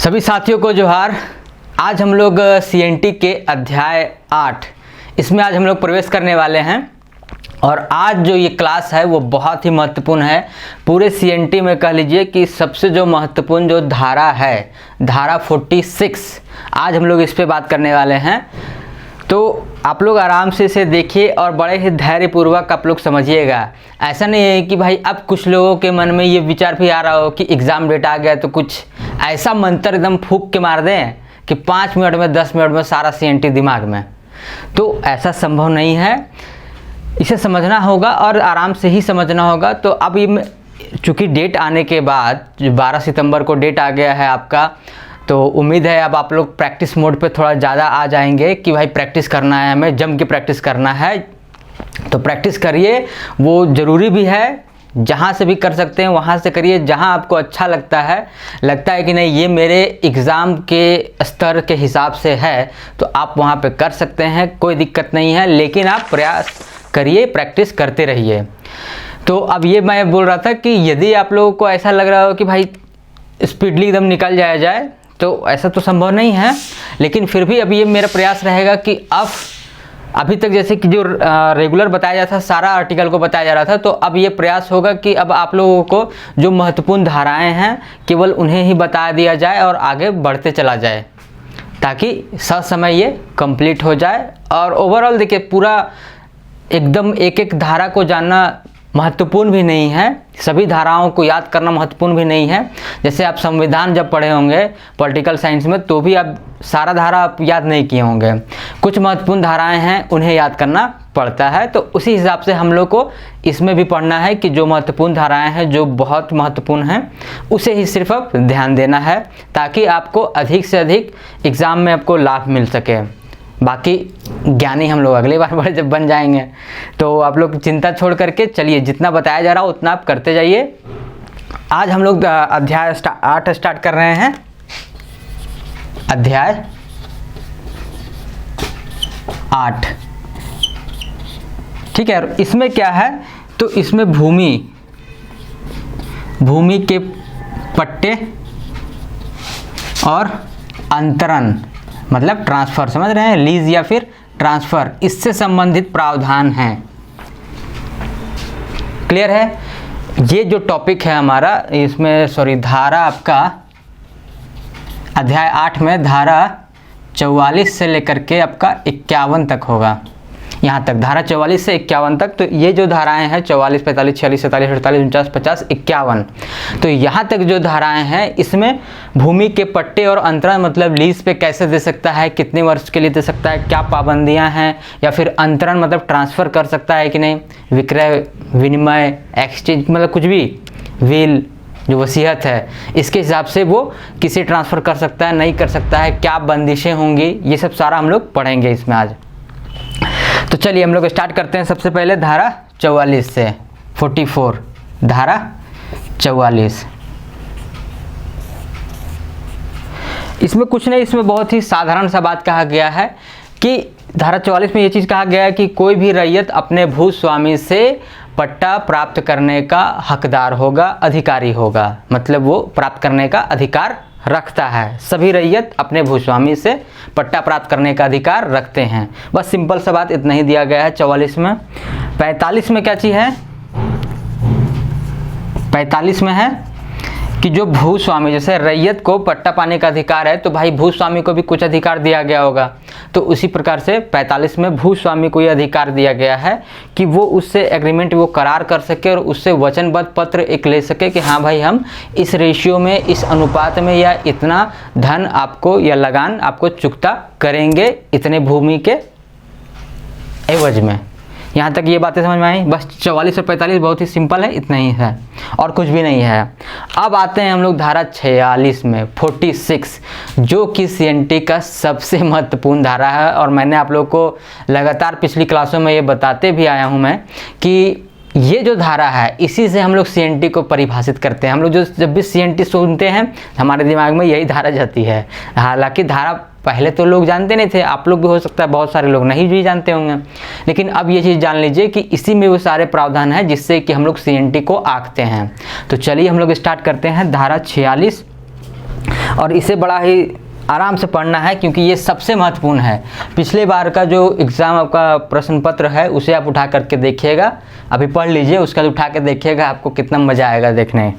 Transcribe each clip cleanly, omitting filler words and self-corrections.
सभी साथियों को जोहार। आज हम लोग CNT के अध्याय 8 इसमें आज हम लोग प्रवेश करने वाले हैं और आज जो ये क्लास है वो बहुत ही महत्वपूर्ण है। पूरे CNT में कह लीजिए कि सबसे जो महत्वपूर्ण जो धारा है, धारा 46, आज हम लोग इस पे बात करने वाले हैं। तो आप लोग आराम से इसे देखिए और बड़े ही धैर्यपूर्वक आप लोग समझिएगा। ऐसा नहीं है कि भाई अब कुछ लोगों के मन में ये विचार भी आ रहा हो कि एग्ज़ाम डेट आ गया तो कुछ ऐसा मंत्र एकदम फूंक के मार दें कि 5 मिनट में 10 मिनट में सारा CNT दिमाग में। तो ऐसा संभव नहीं है, इसे समझना होगा और आराम से ही समझना होगा। तो अब ये चूँकि डेट आने के बाद 12 सितंबर को डेट आ गया है आपका, तो उम्मीद है अब आप लोग प्रैक्टिस मोड पे थोड़ा ज़्यादा आ जाएंगे कि भाई प्रैक्टिस करना है, हमें जम के प्रैक्टिस करना है। तो प्रैक्टिस करिए, वो ज़रूरी भी है। जहाँ से भी कर सकते हैं वहाँ से करिए, जहाँ आपको अच्छा लगता है कि नहीं ये मेरे एग्ज़ाम के स्तर के हिसाब से है तो आप वहाँ पे कर सकते हैं, कोई दिक्कत नहीं है। लेकिन आप प्रयास करिए, प्रैक्टिस करते रहिए। तो अब ये मैं बोल रहा था कि यदि आप लोगों को ऐसा लग रहा हो कि भाई स्पीडली एकदम निकल जाए तो ऐसा तो संभव नहीं है, लेकिन फिर भी अभी ये मेरा प्रयास रहेगा कि अभी तक जैसे कि जो रेगुलर बताया जाता था, सारा आर्टिकल को बताया जा रहा था, तो अब ये प्रयास होगा कि अब आप लोगों को जो महत्वपूर्ण धाराएं हैं केवल उन्हें ही बता दिया जाए और आगे बढ़ते चला जाए, ताकि समय ये कंप्लीट हो जाए। और ओवरऑल देखिए, पूरा एकदम एक एक धारा को जानना महत्वपूर्ण भी नहीं है, सभी धाराओं को याद करना महत्वपूर्ण भी नहीं है। जैसे आप संविधान जब पढ़े होंगे पॉलिटिकल साइंस में, तो भी आप सारा धारा आप याद नहीं किए होंगे। कुछ महत्वपूर्ण धाराएं हैं उन्हें याद करना पड़ता है। तो उसी हिसाब से हम लोग को इसमें भी पढ़ना है कि जो महत्वपूर्ण धाराएं हैं, जो बहुत महत्वपूर्ण हैं, उसे ही सिर्फ आप ध्यान देना है, ताकि आपको अधिक से अधिक एग्ज़ाम में आपको लाभ मिल सके। बाकी ज्ञानी हम लोग अगली बार बड़े जब बन जाएंगे। तो आप लोग चिंता छोड़ करके चलिए, जितना बताया जा रहा हो उतना आप करते जाइए। आज हम लोग अध्याय 8 स्टार्ट कर रहे हैं। अध्याय 8, ठीक है। और इसमें क्या है, तो इसमें भूमि के पट्टे और अंतरण मतलब ट्रांसफ़र, समझ रहे हैं, लीज या फिर ट्रांसफ़र, इससे संबंधित प्रावधान हैं। क्लियर है? ये जो टॉपिक है हमारा, इसमें धारा आपका अध्याय 8 में धारा 44 से लेकर के आपका 51 तक होगा। यहाँ तक धारा 44 से 51 तक। तो ये जो धाराएं हैं 44, 45, 46, 47, 48, 49, 50, 51, तो यहाँ तक जो धाराएं हैं इसमें भूमि के पट्टे और अंतरण मतलब लीज पे कैसे दे सकता है, कितने वर्ष के लिए दे सकता है, क्या पाबंदियाँ हैं, या फिर अंतरण मतलब ट्रांसफ़र कर सकता है कि नहीं, विक्रय, विनिमय, एक्सचेंज मतलब कुछ भी, विल जो वसीयत है, इसके हिसाब से वो किसे ट्रांसफ़र कर सकता है, नहीं कर सकता है, क्या बंदिशें होंगी, ये सब सारा हम लोग पढ़ेंगे इसमें आज। तो चलिए हम लोग स्टार्ट करते हैं। सबसे पहले धारा 44 से 44, धारा 44। इसमें कुछ नहीं, इसमें बहुत ही साधारण सा बात कहा गया है कि धारा 44 में ये चीज़ कहा गया है कि कोई भी रैयत अपने भूस्वामी से पट्टा प्राप्त करने का हकदार होगा, अधिकारी होगा, मतलब वो प्राप्त करने का अधिकार रखता है। सभी रैयत अपने भूस्वामी से पट्टा प्राप्त करने का अधिकार रखते हैं। बस सिंपल सा बात इतना ही दिया गया है 44 में। 45 में क्या चीज़ है, 45 में है कि जो भूस्वामी, जैसे रैयत को पट्टा पाने का अधिकार है तो भाई भूस्वामी को भी कुछ अधिकार दिया गया होगा। तो उसी प्रकार से 45 में भूस्वामी को यह अधिकार दिया गया है कि वो उससे एग्रीमेंट, वो करार कर सके और उससे वचनबद्ध पत्र एक ले सके कि हाँ भाई हम इस रेशियो में, इस अनुपात में या इतना धन आपको या लगान आपको चुकता करेंगे इतने भूमि के एवज में। यहाँ तक ये बातें समझ में आई। बस 44 और 45 बहुत ही सिंपल है, इतना ही है और कुछ भी नहीं है। अब आते हैं हम लोग धारा 46 में, 46, जो कि CNT का सबसे महत्वपूर्ण धारा है। और मैंने आप लोग को लगातार पिछली क्लासों में ये बताते भी आया हूँ मैं कि ये जो धारा है इसी से हम लोग CNT को परिभाषित करते हैं। हम लोग जब भी CNT सुनते हैं हमारे दिमाग में यही धारा जाती है। हालांकि धारा पहले तो लोग जानते नहीं थे, आप लोग भी हो सकता है बहुत सारे लोग नहीं भी जानते होंगे, लेकिन अब ये चीज़ जान लीजिए कि इसी में वो सारे प्रावधान हैं जिससे कि हम लोग CNT को आंकते हैं। तो चलिए हम लोग स्टार्ट करते हैं धारा 46 और इसे बड़ा ही आराम से पढ़ना है क्योंकि ये सबसे महत्वपूर्ण है। पिछले बार का जो एग्ज़ाम आपका प्रश्न पत्र है उसे आप उठा करके देखिएगा, अभी पढ़ लीजिए, उसके बाद उठा के देखिएगा, आपको कितना मज़ा आएगा देखने।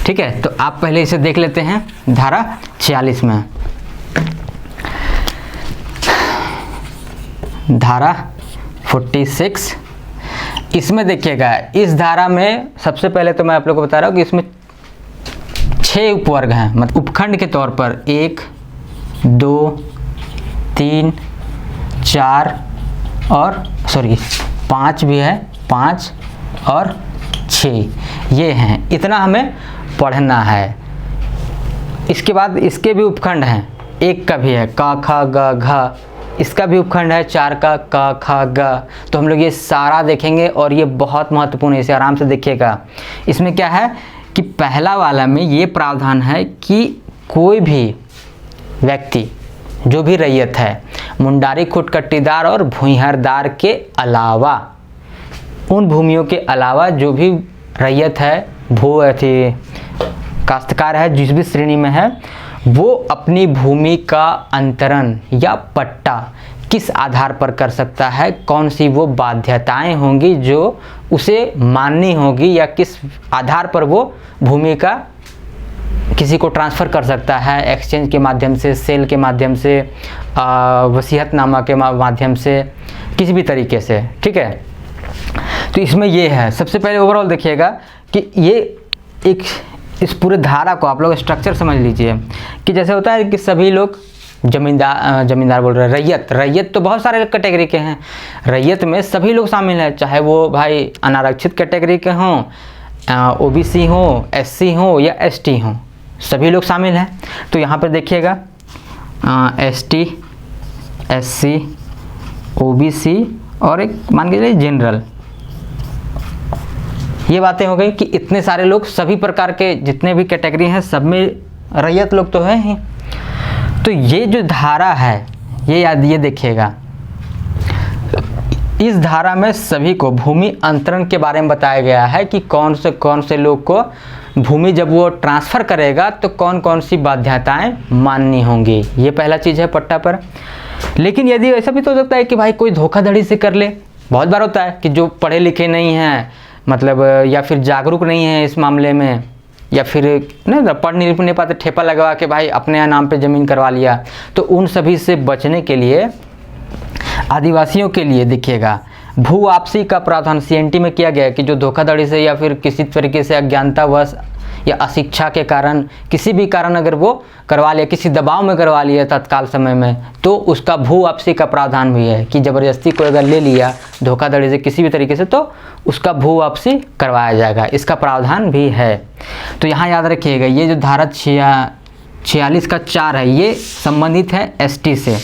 ठीक है, तो आप पहले इसे देख लेते हैं। धारा 46 में, धारा 46, इसमें देखिएगा, इस धारा में सबसे पहले तो मैं आप लोगों को बता रहा हूँ कि इसमें 6 उपवर्ग हैं, मतलब उपखंड के तौर पर 1, 2, 3, 4 और 5 भी है, 5 और 6 ये हैं। इतना हमें पढ़ना है। इसके बाद इसके भी उपखंड हैं, 1 का भी है क ख ग घ, इसका भी उपखंड है 4 का क ख ग। तो हम लोग ये सारा देखेंगे और ये बहुत महत्वपूर्ण है, इसे आराम से देखिएगा। इसमें क्या है कि पहला वाला में ये प्रावधान है कि कोई भी व्यक्ति, जो भी रैयत है, मुंडारी खुटकट्टीदार और भूइंहरदार के अलावा, उन भूमियों के अलावा जो भी रैयत है, काश्तकार है, जिस भी श्रेणी में है, वो अपनी भूमि का अंतरण या पट्टा किस आधार पर कर सकता है, कौन सी वो बाध्यताएं होंगी जो उसे माननी होगी, या किस आधार पर वो भूमि का किसी को ट्रांसफ़र कर सकता है, एक्सचेंज के माध्यम से, सेल के माध्यम से, वसीयतनामा के माध्यम से, किसी भी तरीके से। ठीक है, तो इसमें ये है। सबसे पहले ओवरऑल देखिएगा कि ये एक, इस पूरे धारा को आप लोग स्ट्रक्चर समझ लीजिए कि जैसे होता है कि सभी लोग जमींदार बोल रहे हैं, रैयत तो बहुत सारे कैटेगरी के हैं। रैयत में सभी लोग शामिल हैं, चाहे वो भाई अनारक्षित कैटेगरी के हों, ओबीसी हों, एससी हों या एसटी हों, सभी लोग शामिल हैं। तो यहाँ पर देखिएगा एसटी, एससी, ओबीसी और एक मान के चलिए जनरल, ये बातें हो गई कि इतने सारे लोग, सभी प्रकार के जितने भी कैटेगरी हैं सब में रैयत लोग तो हैं ही। तो ये जो धारा है ये देखिएगा, इस धारा में सभी को भूमि अंतरण के बारे में बताया गया है कि कौन से लोग को भूमि जब वो ट्रांसफ़र करेगा तो कौन कौन सी बाध्यताएं माननी होंगी। ये पहला चीज़ है पट्टा पर। लेकिन यदि ऐसा भी तो हो सकता है कि भाई कोई धोखाधड़ी से कर ले, बहुत बार होता है कि जो पढ़े लिखे नहीं हैं, मतलब या फिर जागरूक नहीं है इस मामले में, या फिर नहीं पढ़ नहीं पाते, ठेपा लगवा के भाई अपने नाम पे ज़मीन करवा लिया। तो उन सभी से बचने के लिए आदिवासियों के लिए देखिएगा, भू वापसी का प्रावधान सीएनटी में किया गया है कि जो धोखाधड़ी से या फिर किसी तरीके से अज्ञानतावश या अशिक्षा के कारण, किसी भी कारण अगर वो करवा लिया, किसी दबाव में करवा लिया तत्काल समय में, तो उसका भू वापसी का प्रावधान भी है कि ज़बरदस्ती को अगर ले लिया धोखाधड़ी से किसी भी तरीके से, तो उसका भू वापसी करवाया जाएगा, इसका प्रावधान भी है। तो यहाँ याद रखिएगा, ये जो धारा 46 का 4 है, ये संबंधित है एसटी से,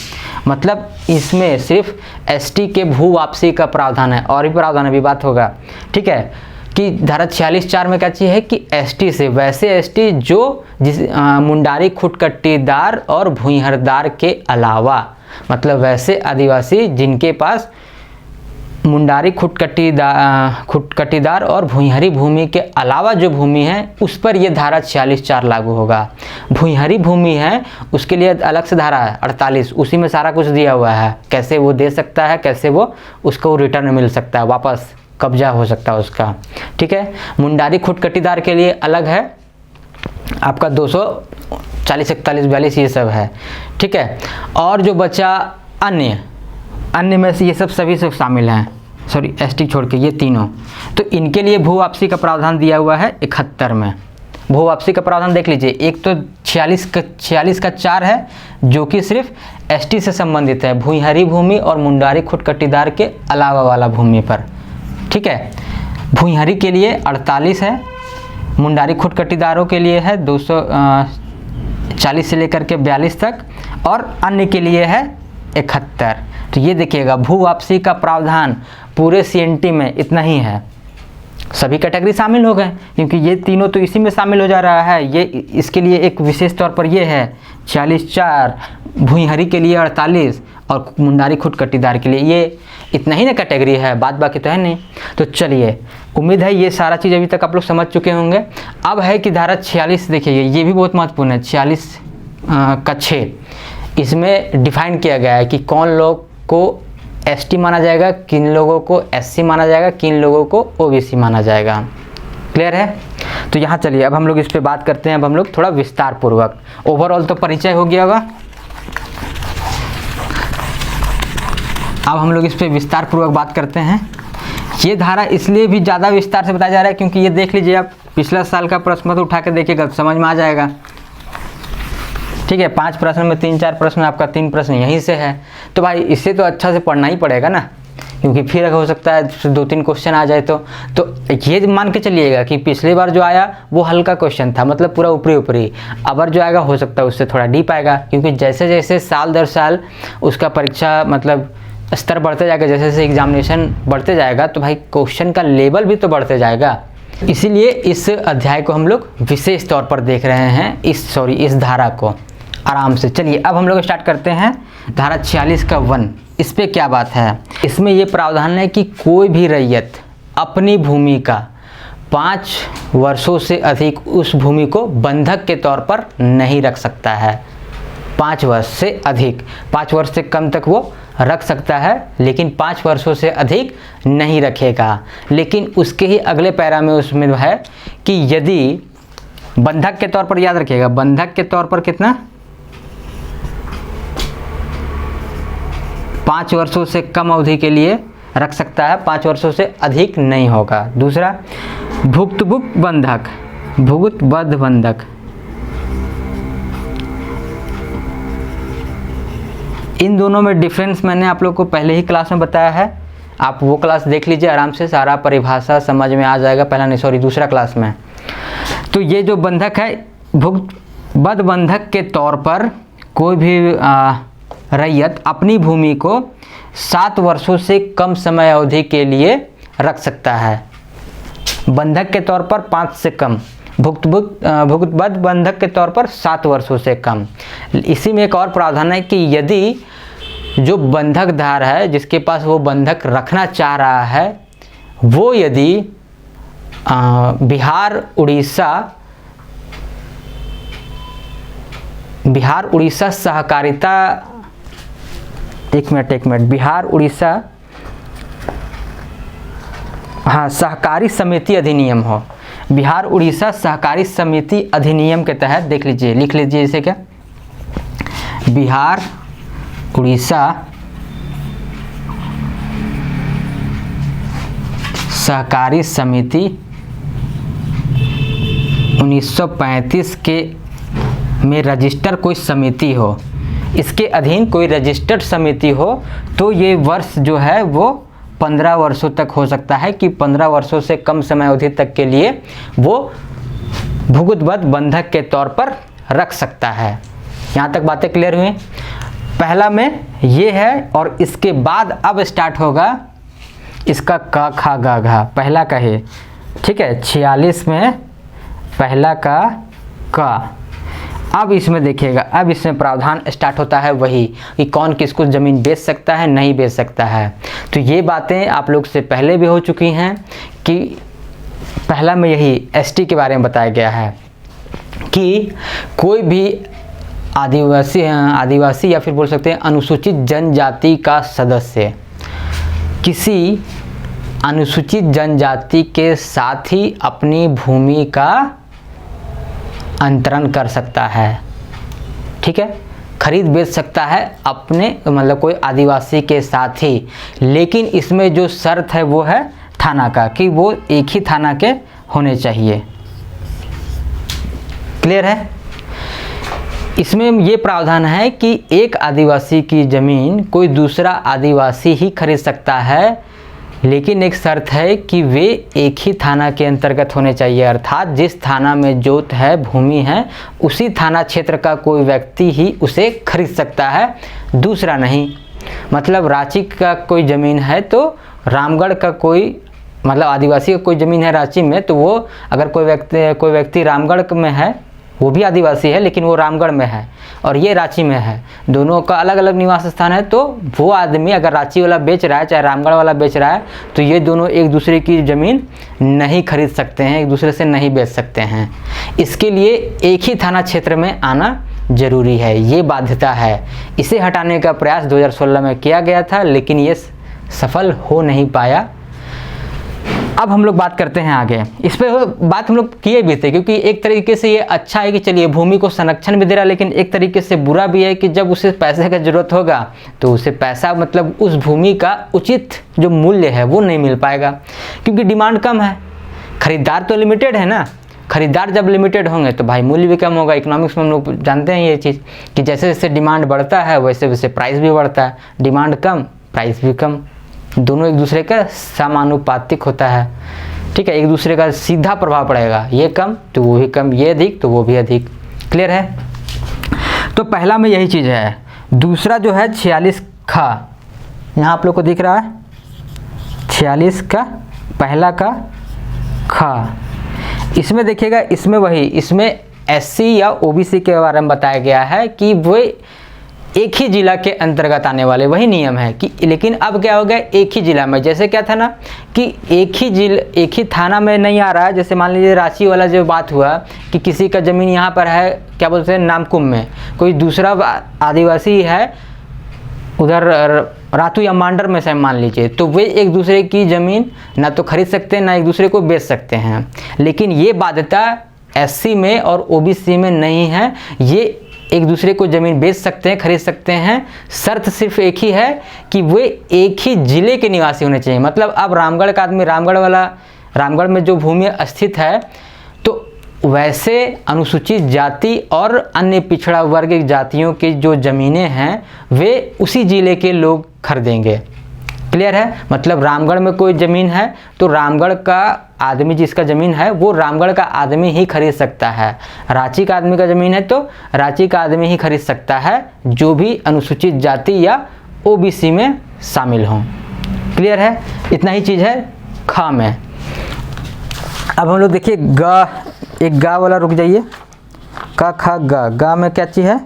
मतलब इसमें सिर्फ एसटी के भू वापसी का प्रावधान है, और भी प्रावधान अभी बात होगा। ठीक है, कि धारा 46(4) में क्या चीज़ है कि एसटी से, वैसे एसटी जो मुंडारी खुटकट्टीदार और भूइंहरदार के अलावा, मतलब वैसे आदिवासी जिनके पास मुंडारी खुटकट्टीदार और भूइंहरी भूमि के अलावा जो भूमि है, उस पर ये धारा 46(4) लागू होगा। भूइंहरी भूमि है उसके लिए अलग से धारा है 48, उसी में सारा कुछ दिया हुआ है, कैसे वो दे सकता है, कैसे वो उसको रिटर्न मिल सकता है, वापस कब्जा हो सकता है उसका। ठीक है, मुंडारी खुटकट्टीदार के लिए अलग है आपका 240, 41, 42 ये सब है। ठीक है, और जो बचा अन्य में से ये सभी सब शामिल हैं, सॉरी एसटी छोड़ के ये तीनों, तो इनके लिए भू वापसी का प्रावधान दिया हुआ है 71 में। भू वापसी का प्रावधान देख लीजिए, एक तो 46 का 4 है जो कि सिर्फ एसटी से संबंधित है, भूइंहरी भूमि और मुंडारी खुटकट्टीदार के अलावा वाला भूमि पर। ठीक है, भूइंहरी के लिए 48 है, मुंडारी खुटकट्टीदारों के लिए है 240 से लेकर के 42 तक, और अन्य के लिए है 71। तो ये देखिएगा, भू वापसी का प्रावधान पूरे सीएनटी में इतना ही है। सभी कैटेगरी शामिल हो गए क्योंकि ये तीनों तो इसी में शामिल हो जा रहा है। ये इसके लिए एक विशेष तौर पर ये है 46(4), भूइंहरी के लिए 48 और मुंडारी खुटकट्टीदार के लिए ये इतना ही ना कैटेगरी है, बात बाकी तो है नहीं। तो चलिए, उम्मीद है ये सारा चीज़ अभी तक आप लोग समझ चुके होंगे। अब है कि धारा 46 देखिए, ये भी बहुत महत्वपूर्ण है। 46 का 6 इसमें डिफाइन किया गया है कि कौन लोग को एसटी माना जाएगा, किन लोगों को एससी माना जाएगा, किन लोगों को ओबीसी माना जाएगा। क्लियर है? तो यहाँ चलिए अब हम लोग इस पे बात करते हैं। अब हम लोग थोड़ा विस्तार पूर्वक, ओवरऑल तो परिचय हो गया होगा, अब हम लोग इस पे विस्तार पूर्वक बात करते हैं। ये धारा इसलिए भी ज़्यादा विस्तार से बताया जा रहा है क्योंकि ये देख लीजिए, आप पिछला साल का प्रश्न तो उठा के देखिएगा, समझ में आ जाएगा। ठीक है, 5 प्रश्न में 3-4 प्रश्न, आपका 3 प्रश्न यहीं से है। तो भाई इससे तो अच्छा से पढ़ना ही पड़ेगा ना, क्योंकि फिर हो सकता है 2-3 क्वेश्चन आ जाए। तो ये मान के चलिएगा कि पिछली बार जो आया वो हल्का क्वेश्चन था, मतलब पूरा ऊपरी ऊपरी। अब जो आएगा हो सकता है उससे थोड़ा डीप आएगा, क्योंकि जैसे जैसे साल दर साल उसका परीक्षा मतलब स्तर बढ़ते जाएगा, जैसे जैसे एग्जामिनेशन बढ़ते जाएगा, तो भाई क्वेश्चन का लेवल भी तो बढ़ते जाएगा। इसीलिए इस अध्याय को हम लोग विशेष तौर पर देख रहे हैं, इस धारा को आराम से। चलिए अब हम लोग स्टार्ट करते हैं धारा 46 का 1। इस पे क्या बात है? इसमें ये प्रावधान है कि कोई भी रैयत अपनी भूमि का 5 वर्षों से अधिक उस भूमि को बंधक के तौर पर नहीं रख सकता है। 5 वर्ष से अधिक, 5 वर्ष से कम तक वो रख सकता है, लेकिन 5 वर्षों से अधिक नहीं रखेगा। लेकिन उसके ही अगले पैरा में उसमें है कि यदि बंधक के तौर पर, याद रखिएगा, बंधक के तौर पर कितना, 5 वर्षों से कम अवधि के लिए रख सकता है, 5 वर्षों से अधिक नहीं होगा। दूसरा, भुक्तभुक्त बंधक, भुगतबद्ध बंधक, इन दोनों में डिफरेंस मैंने आप लोग को पहले ही क्लास में बताया है, आप वो क्लास देख लीजिए, आराम से सारा परिभाषा समझ में आ जाएगा। दूसरा क्लास में। तो ये जो बंधक है, भुगतबद्ध बंधक के तौर पर कोई भी रैयत अपनी भूमि को 7 वर्षों से कम समय अवधि के लिए रख सकता है। बंधक के तौर पर 5 से कम, भुगतबद्ध बंधक के तौर पर 7 वर्षों से कम। इसी में एक और प्रावधान है कि यदि जो बंधकधार है, जिसके पास वो बंधक रखना चाह रहा है, वो यदि बिहार उड़ीसा सहकारिता, एक मिनट, बिहार उड़ीसा, हाँ, सहकारी समिति अधिनियम हो, बिहार उड़ीसा सहकारी समिति अधिनियम के तहत, देख लीजिए, लिख लीजिए इसे, क्या, बिहार उड़ीसा सहकारी समिति 1935 के में रजिस्टर कोई समिति हो, इसके अधीन कोई रजिस्टर्ड समिति हो, तो ये वर्ष जो है वो 15 वर्षों तक हो सकता है कि 15 वर्षों से कम समय अवधि तक के लिए वो भुगतबद्ध बंधक के तौर पर रख सकता है। यहाँ तक बातें क्लियर हुई? पहला में ये है, और इसके बाद अब स्टार्ट होगा इसका क ख ग घ, पहला का है, ठीक है, 46 में पहला का क। अब इसमें देखिएगा, अब इसमें प्रावधान स्टार्ट होता है वही कि कौन किसको ज़मीन बेच सकता है, नहीं बेच सकता है। तो ये बातें आप लोग से पहले भी हो चुकी हैं कि पहला में यही एसटी के बारे में बताया गया है कि कोई भी आदिवासी या फिर बोल सकते हैं अनुसूचित जनजाति का सदस्य किसी अनुसूचित जनजाति के साथ ही अपनी भूमि का अंतरण कर सकता है। ठीक है, खरीद बेच सकता है अपने, मतलब कोई आदिवासी के साथ ही, लेकिन इसमें जो शर्त है वो है थाना का, कि वो एक ही थाना के होने चाहिए। क्लियर है? इसमें ये प्रावधान है कि एक आदिवासी की ज़मीन कोई दूसरा आदिवासी ही खरीद सकता है, लेकिन एक शर्त है कि वे एक ही थाना के अंतर्गत होने चाहिए, अर्थात जिस थाना में जोत है, भूमि है, उसी थाना क्षेत्र का कोई व्यक्ति ही उसे खरीद सकता है, दूसरा नहीं। मतलब रांची का कोई ज़मीन है तो रामगढ़ का कोई, मतलब आदिवासी का कोई ज़मीन है रांची में, तो वो अगर कोई व्यक्ति रामगढ़ में है, वो भी आदिवासी है लेकिन वो रामगढ़ में है और ये रांची में है, दोनों का अलग अलग निवास स्थान है। तो वो आदमी अगर रांची वाला बेच रहा है चाहे रामगढ़ वाला बेच रहा है तो ये दोनों एक दूसरे की ज़मीन नहीं खरीद सकते हैं, एक दूसरे से नहीं बेच सकते हैं। इसके लिए एक ही थाना क्षेत्र में आना ज़रूरी है, ये बाध्यता है। इसे हटाने का प्रयास 2016 में किया गया था लेकिन ये सफल हो नहीं पाया। अब हम लोग बात करते हैं आगे, इस पर बात हम लोग किए भी थे, क्योंकि एक तरीके से ये अच्छा है कि चलिए भूमि को संरक्षण भी दे रहा है, लेकिन एक तरीके से बुरा भी है कि जब उसे पैसे का ज़रूरत होगा तो उसे पैसा मतलब उस भूमि का उचित जो मूल्य है वो नहीं मिल पाएगा, क्योंकि डिमांड कम है। खरीदार तो लिमिटेड है ना, खरीदार जब लिमिटेड होंगे तो भाई मूल्य भी कम होगा। इकोनॉमिक्स में हम लोग जानते हैं ये चीज़ कि जैसे जैसे डिमांड बढ़ता है वैसे वैसे प्राइस भी बढ़ता है, डिमांड कम प्राइस भी कम, दोनों एक दूसरे का समानुपातिक होता है। ठीक है, एक दूसरे का सीधा प्रभाव पड़ेगा, ये कम तो वो भी कम, ये अधिक तो वो भी अधिक। क्लियर है? तो पहला में यही चीज़ है। दूसरा जो है 46 खा, यहाँ आप लोग को दिख रहा है 46 का पहला का खा। इसमें देखिएगा, इसमें वही, इसमें एससी या ओबीसी के बारे में बताया गया है कि वो एक ही जिला के अंतर्गत आने वाले, वही नियम है कि, लेकिन अब क्या हो गया एक ही जिला में। जैसे क्या था ना कि एक ही थाना में नहीं आ रहा है। जैसे मान लीजिए रांची वाला जो बात हुआ कि किसी का ज़मीन यहाँ पर है, क्या बोलते हैं, नामकुम में, कोई दूसरा आदिवासी है उधर रातू या मांडर में से मान लीजिए, तो वे एक दूसरे की ज़मीन ना तो खरीद सकते हैं ना एक दूसरे को बेच सकते हैं। लेकिन ये बाध्यता एससी में और ओबीसी में नहीं है, ये एक दूसरे को ज़मीन बेच सकते हैं, खरीद सकते हैं। शर्त सिर्फ एक ही है कि वे एक ही ज़िले के निवासी होने चाहिए। मतलब अब रामगढ़ का आदमी रामगढ़ में जो भूमि स्थित है, तो वैसे अनुसूचित जाति और अन्य पिछड़ा वर्ग जातियों की जो ज़मीनें हैं वे उसी ज़िले के लोग खरीदेंगे। क्लियर है? मतलब रामगढ़ में कोई ज़मीन है तो रामगढ़ का आदमी जिसका ज़मीन है वो रामगढ़ का आदमी ही खरीद सकता है। रांची का आदमी का ज़मीन है तो रांची का आदमी ही खरीद सकता है, जो भी अनुसूचित जाति या ओबीसी में शामिल हों। क्लियर है? इतना ही चीज़ है खा में। अब हम लोग देखिए गा, एक गा वाला रुक जाइए, का खा गा। गा में क्या चीज़ है?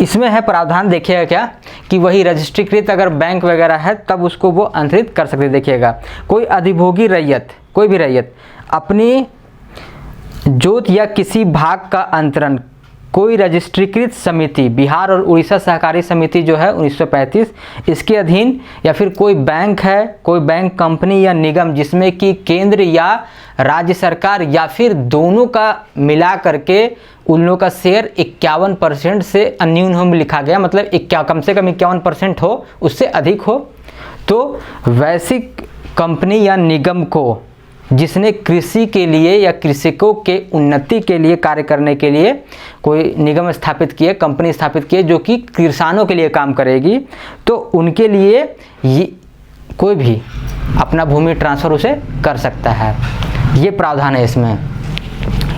इसमें है प्रावधान, देखिएगा क्या कि वही रजिस्ट्रीकृत अगर बैंक वगैरह है तब उसको वो अंतरित कर सकते। देखिएगा, कोई अधिभोगी रैयत, कोई भी रैयत अपनी जोत या किसी भाग का अंतरण कोई रजिस्ट्रीकृत समिति, बिहार और उड़ीसा सहकारी समिति जो है 1935, इसके अधीन, या फिर कोई बैंक है, कोई बैंक कंपनी या निगम जिसमें कि केंद्र या राज्य सरकार या फिर दोनों का मिला करके उन लोगों का शेयर 51% से न्यूनतम लिखा गया, मतलब कम से कम 51% हो, उससे अधिक हो, तो वैसी कंपनी या निगम को जिसने कृषि के लिए या कृषकों के उन्नति के लिए कार्य करने के लिए कोई निगम स्थापित किए, कंपनी स्थापित किए जो कि किसानों के लिए काम करेगी, तो उनके लिए ये कोई भी अपना भूमि ट्रांसफ़र उसे कर सकता है। ये प्रावधान है इसमें।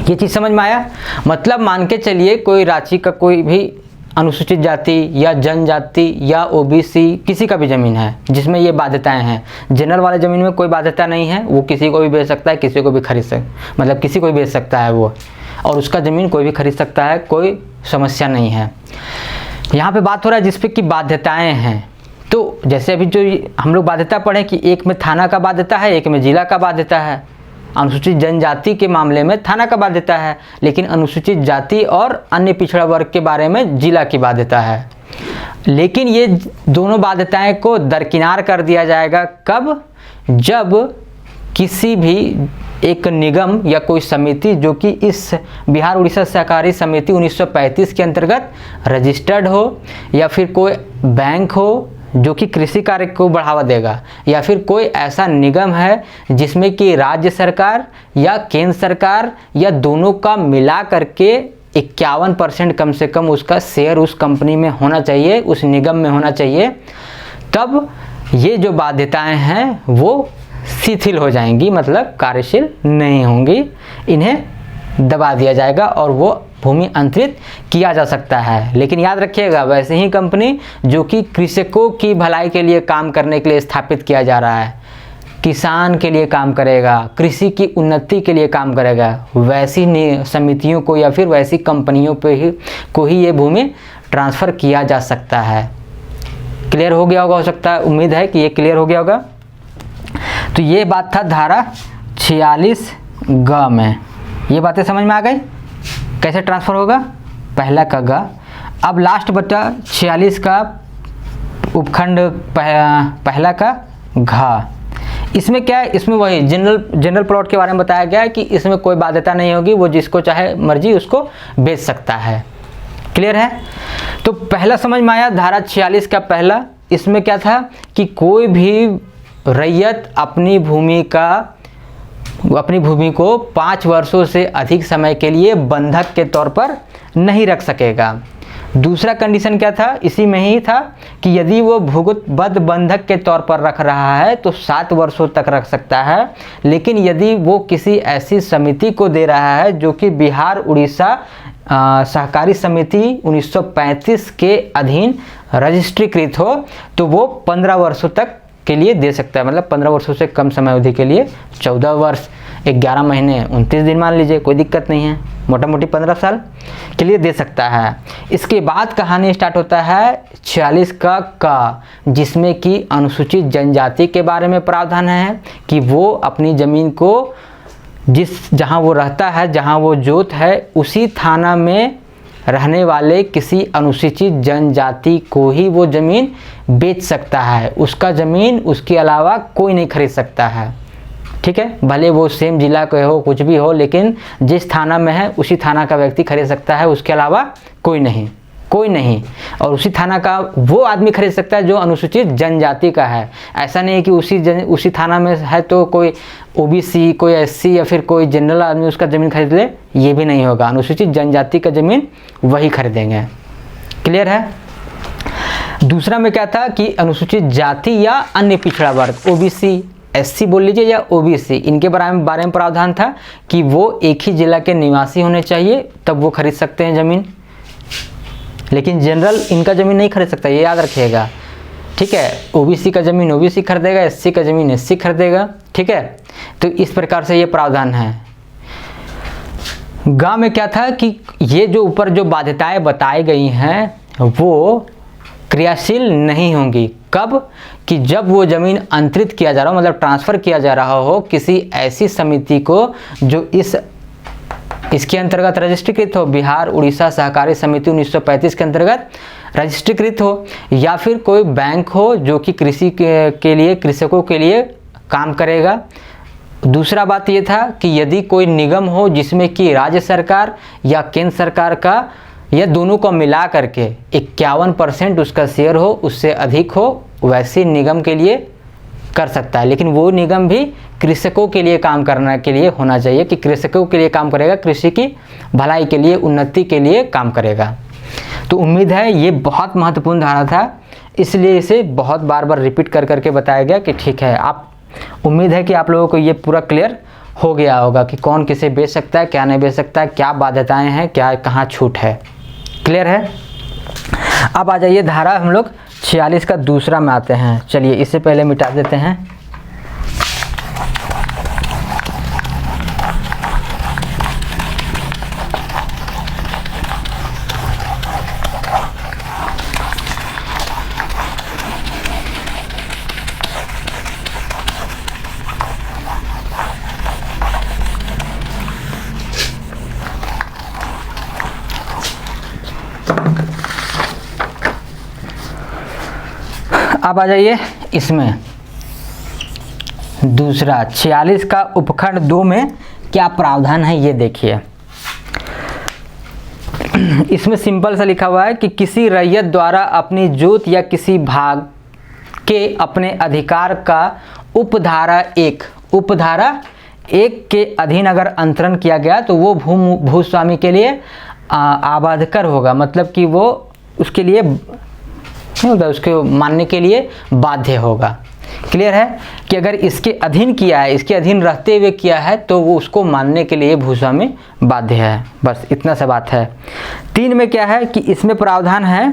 ये चीज़ समझ में आया? मतलब मान के चलिए कोई रांची का कोई भी अनुसूचित जाति या जनजाति या ओबीसी किसी का भी ज़मीन है जिसमें ये बाध्यताएं हैं। जनरल वाले ज़मीन में कोई बाध्यता नहीं है, वो किसी को भी बेच सकता है, किसी को भी खरीद सकता, मतलब किसी को भी बेच सकता है वो, और उसका ज़मीन कोई भी खरीद सकता है, कोई समस्या नहीं है। यहाँ पे बात हो रहा है जिस पे कि बाध्यताएँ हैं। तो जैसे अभी जो हम लोग बाध्यता पढ़े कि एक में थाना का बाध्यता है, एक में जिला का बाध्यता है। अनुसूचित जनजाति के मामले में थाना का बाध्यता है, लेकिन अनुसूचित जाति और अन्य पिछड़ा वर्ग के बारे में जिला की बाध्यता है। लेकिन ये दोनों बाध्यताएं को दरकिनार कर दिया जाएगा कब? जब किसी भी एक निगम या कोई समिति जो कि इस बिहार उड़ीसा सहकारी समिति 1935 के अंतर्गत रजिस्टर्ड हो, या फिर कोई बैंक हो जो कि कृषि कार्य को बढ़ावा देगा, या फिर कोई ऐसा निगम है जिसमें कि राज्य सरकार या केंद्र सरकार या दोनों का मिला करके 51% कम से कम उसका शेयर उस कंपनी में होना चाहिए, उस निगम में होना चाहिए, तब ये जो बाध्यताएं हैं वो शिथिल हो जाएंगी, मतलब कार्यशील नहीं होंगी, इन्हें दबा दिया जाएगा और वो भूमि अंतरित किया जा सकता है। लेकिन याद रखिएगा, वैसे ही कंपनी जो कि कृषकों की भलाई के लिए काम करने के लिए स्थापित किया जा रहा है, किसान के लिए काम करेगा, कृषि की उन्नति के लिए काम करेगा, वैसी समितियों को या फिर वैसी कंपनियों को ही ये भूमि ट्रांसफ़र किया जा सकता है। क्लियर हो गया होगा, हो सकता है, उम्मीद है कि ये क्लियर हो गया होगा। तो ये बात था धारा 46 ग में। ये बातें समझ में आ गई कैसे ट्रांसफ़र होगा, पहला का ग। अब लास्ट बचा 46 का उपखंड पहला का घ। इसमें क्या है, इसमें वही जनरल प्लॉट के बारे में बताया गया है कि इसमें कोई बाध्यता नहीं होगी, वो जिसको चाहे मर्जी उसको बेच सकता है। क्लियर है। तो पहला समझ में आया धारा 46 का पहला। इसमें क्या था कि कोई भी रैयत अपनी भूमि को 5 वर्षों से अधिक समय के लिए बंधक के तौर पर नहीं रख सकेगा। दूसरा कंडीशन क्या था, इसी में ही था कि यदि वो भूगतबद्ध बंधक के तौर पर रख रहा है तो 7 वर्षों तक रख सकता है। लेकिन यदि वो किसी ऐसी समिति को दे रहा है जो कि बिहार उड़ीसा सहकारी समिति 1935 के अधीन रजिस्ट्रीकृत हो, तो वो 15 वर्षों तक के लिए दे सकता है। मतलब 15 वर्षों से कम समय अवधि के लिए 14 वर्ष 11 महीने 29 दिन मान लीजिए, कोई दिक्कत नहीं है, मोटा मोटी 15 साल के लिए दे सकता है। इसके बाद कहानी स्टार्ट होता है 46 का जिसमें कि अनुसूचित जनजाति के बारे में प्रावधान है कि वो अपनी ज़मीन को जहाँ वो रहता है, जहाँ वो जोत है, उसी थाना में रहने वाले किसी अनुसूचित जनजाति को ही वो ज़मीन बेच सकता है। उसका ज़मीन उसके अलावा कोई नहीं खरीद सकता है। ठीक है, भले वो सेम जिला के हो, कुछ भी हो, लेकिन जिस थाना में है उसी थाना का व्यक्ति खरीद सकता है, उसके अलावा कोई नहीं। और उसी थाना का वो आदमी खरीद सकता है जो अनुसूचित जनजाति का है। ऐसा नहीं है कि उसी थाना में है तो कोई ओबीसी, कोई एससी या फिर कोई जनरल आदमी उसका ज़मीन खरीद ले, ये भी नहीं होगा। अनुसूचित जनजाति का ज़मीन वही खरीदेंगे। क्लियर है। दूसरा में क्या था कि अनुसूचित जाति या अन्य पिछड़ा वर्ग, ओबीसी, एससी बोल लीजिए या ओबीसी, इनके बारे में प्रावधान था कि वो एक ही जिला के निवासी होने चाहिए, तब वो खरीद सकते हैं ज़मीन। लेकिन जनरल इनका ज़मीन नहीं खरीद सकता, ये याद रखिएगा। ठीक है, ओबीसी का ज़मीन ओबीसी खरीदेगा, एससी का ज़मीन एससी खरीदेगा। ठीक है, तो इस प्रकार से ये प्रावधान है। गांव में क्या था कि ये जो ऊपर जो बाध्यताएं बताई गई हैं वो क्रियाशील नहीं होंगी। कब? कि जब वो ज़मीन अंतरित किया जा रहा हो, मतलब ट्रांसफ़र किया जा रहा हो किसी ऐसी समिति को जो इसके अंतर्गत रजिस्ट्रीकृत हो, बिहार उड़ीसा सहकारी समिति 1935 के अंतर्गत रजिस्ट्रीकृत हो, या फिर कोई बैंक हो जो कि कृषि के लिए कृषकों के लिए काम करेगा। दूसरा बात ये था कि यदि कोई निगम हो जिसमें कि राज्य सरकार या केंद्र सरकार का या दोनों को मिला करके 51% उसका शेयर हो, उससे अधिक हो, वैसे निगम के लिए कर सकता है। लेकिन वो निगम भी कृषकों के लिए काम करने के लिए होना चाहिए कि कृषकों के लिए काम करेगा, कृषि की भलाई के लिए, उन्नति के लिए काम करेगा। तो उम्मीद है ये बहुत महत्वपूर्ण धारा था, इसलिए इसे बहुत बार बार रिपीट कर करके बताया गया कि ठीक है, आप उम्मीद है कि आप लोगों को ये पूरा क्लियर हो गया होगा कि कौन किसे बेच सकता है, क्या नहीं बेच सकता है, क्या बाध्यताएँ हैं, क्या कहाँ छूट है। क्लियर है। अब आ जाइए धारा हम लोग 46 का दूसरा में आते हैं। चलिए इससे पहले मिटा देते हैं। अब आ जाइए इसमें दूसरा 46 का उपखंड 2 में क्या प्रावधान है ये देखिए। इसमें सिंपल सा लिखा हुआ है कि किसी रैयत द्वारा अपनी जोत या किसी भाग के अपने अधिकार का उपधारा 1 के अधीन अगर अंतरण किया गया तो वो भूस्वामी के लिए आबादकर होगा। मतलब कि वो उसके लिए होगा, उसको मानने के लिए बाध्य होगा। क्लियर है कि अगर इसके अधीन किया है, इसके अधीन रहते हुए किया है तो वो उसको मानने के लिए भूस्वामी बाध्य है। बस इतना सा बात है। 3 में क्या है कि इसमें प्रावधान है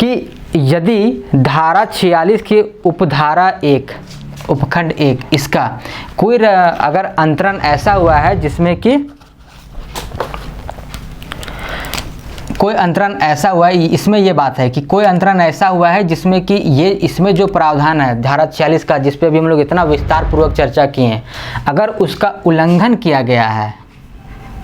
कि यदि धारा 46 के उपधारा 1 उपखंड 1 इसका कोई अगर अंतरण ऐसा हुआ है जिसमें कि कोई अंतरण ऐसा हुआ है, इसमें ये बात है कि कोई अंतरण ऐसा हुआ है जिसमें कि ये इसमें जो प्रावधान है धारा 46 का, जिस पे भी हम लोग इतना विस्तार पूर्वक चर्चा किए हैं, अगर उसका उल्लंघन किया गया है,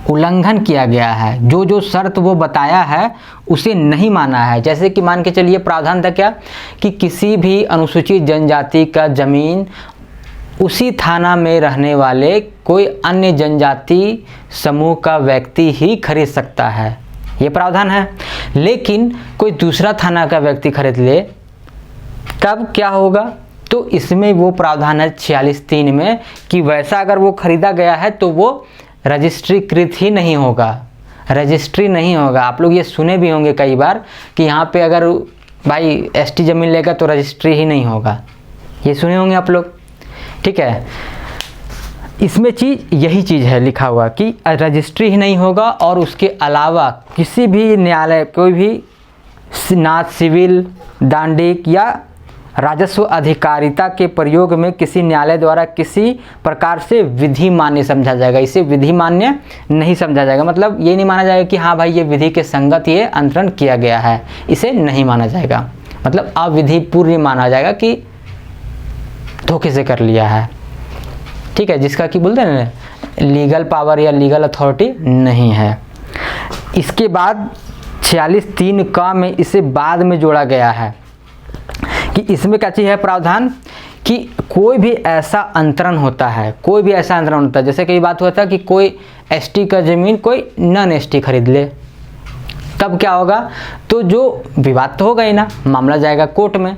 उल्लंघन किया गया है, जो जो शर्त वो बताया है उसे नहीं माना है। जैसे कि मान के चलिए प्रावधान था क्या कि किसी भी अनुसूचित जनजाति का जमीन उसी थाना में रहने वाले कोई अन्य जनजाति समूह का व्यक्ति ही खरीद सकता है, ये प्रावधान है। लेकिन कोई दूसरा थाना का व्यक्ति खरीद ले तब क्या होगा, तो इसमें वो प्रावधान है 46(3) में कि वैसा अगर वो खरीदा गया है तो वो रजिस्ट्रीकृत ही नहीं होगा, रजिस्ट्री नहीं होगा। आप लोग ये सुने भी होंगे कई बार कि यहाँ पे अगर भाई एसटी ज़मीन लेगा तो रजिस्ट्री ही नहीं होगा, ये सुने होंगे आप लोग, ठीक है। इसमें यही चीज़ है लिखा हुआ कि रजिस्ट्री ही नहीं होगा और उसके अलावा किसी भी न्यायालय, कोई भी ना सिविल, दांडिक या राजस्व अधिकारिता के प्रयोग में किसी न्यायालय द्वारा किसी प्रकार से विधि मान्य समझा जाएगा, इसे विधि मान्य नहीं समझा जाएगा। मतलब ये नहीं माना जाएगा कि हाँ भाई ये विधि के संगत ये अंतरण किया गया है, इसे नहीं माना जाएगा। मतलब अविधि पूर्ण माना जाएगा कि धोखे से कर लिया है, ठीक है, जिसका कि बोलते हैं ना लीगल पावर या लीगल अथॉरिटी नहीं है। इसके बाद 46(3) का में इसे बाद में जोड़ा गया है कि इसमें क्या चीज़ है प्रावधान कि कोई भी ऐसा अंतरण होता है, कोई भी ऐसा अंतरण होता है, जैसे कई बात हुआ था कि कोई एसटी का ज़मीन कोई नॉन एसटी खरीद ले, तब क्या होगा, तो जो विवाद तो होगा ही ना, मामला जाएगा कोर्ट में।